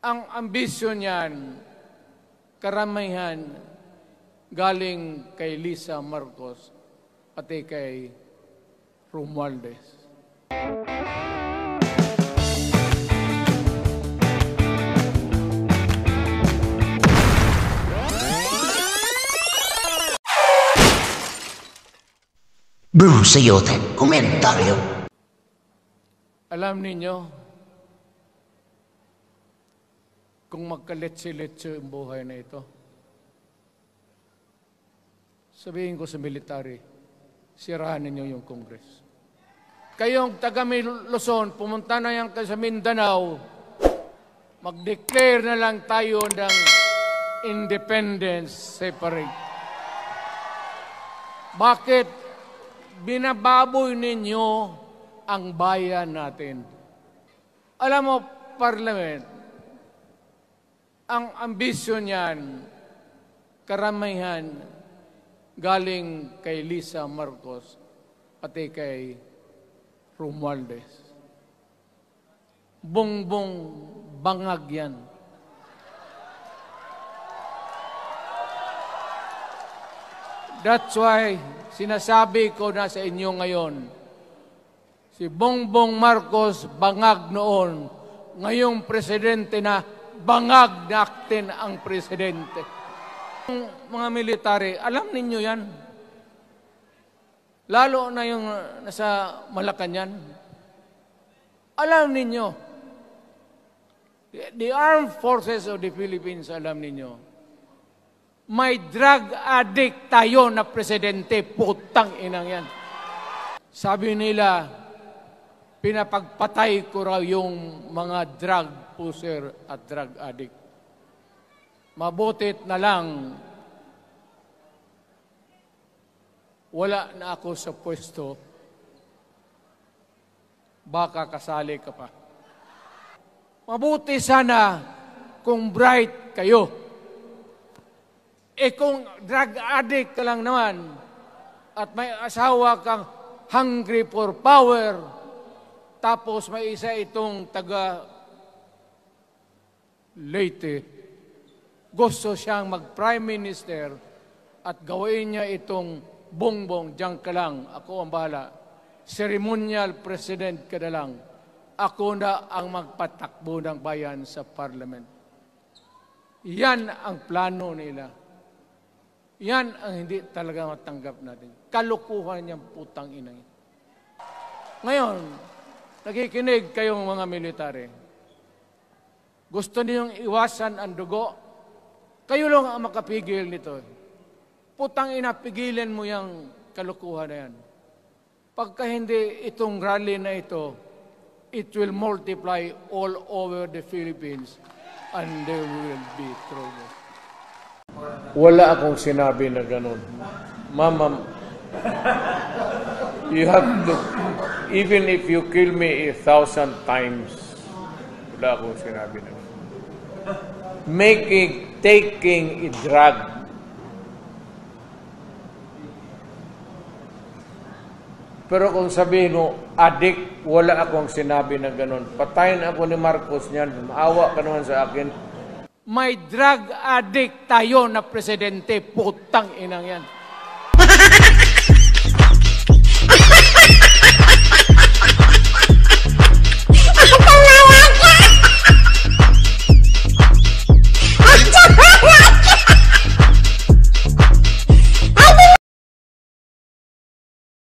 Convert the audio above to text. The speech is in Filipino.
Ang ambisyon niyan, karamihan, galing kay Lisa Marcos, pati kay Romualdez. Bruce Ayote, komentaryo. Alam ninyo, kung magkaletse-letse ang buhay na ito, sabihin ko sa military, sirahan ninyo yung Congress. Kayong taga Luzon, pumunta na yan kayo sa Mindanao, mag-declare na lang tayo ng independence separate. Bakit binababoy ninyo ang bayan natin? Alam mo, Parliament, ang ambisyon niyan, karamihan, galing kay Lisa Marcos, pati kay Romualdez. Bongbong bangag yan. That's why sinasabi ko na sa inyo ngayon, si Bongbong Marcos bangag noon, ngayong presidente na, bangag natin ang presidente. Mga military, alam ninyo yan. Lalo na yung nasa Malacanang. Alam ninyo. The Armed Forces of the Philippines, alam ninyo. May drug addict tayo na presidente, putang inang yan. Sabi nila, pinapagpatay ko raw yung mga drug user at drug addict. Mabutit na lang, wala na ako sa pwesto, baka kasali ka pa. Mabuti sana kung bright kayo. Kung drug addict ka lang naman at may asawa kang hungry for power, tapos may isa itong taga Leyte, gusto siyang mag-prime minister at gawin niya itong bongbong, diyan ka lang, ako ang bahala. Ceremonial president ka na lang. Ako na ang magpatakbo ng bayan sa parliament. Yan ang plano nila. Yan ang hindi talaga matanggap natin. Kalukuhan niyang putang ina. Ngayon, nakikinig kayong mga military. Gusto niyong iwasan ang dugo? Kayo lang ang makapigil nito. Putang ina, pigilan mo yung kalukuhan na yan. Pagka hindi itong rally na ito, it will multiply all over the Philippines and there will be trouble. Wala akong sinabi na ganun. Mama, you have to, even if you kill me 1,000 times, wala akong sinabi na ganun. Taking a drug, pero kung sabihin mo, addict, wala akong sinabi na ganun. Patayin ako ni Marcos niyan, maawa ka naman sa akin. May drug addict tayo na presidente, putang inang yan.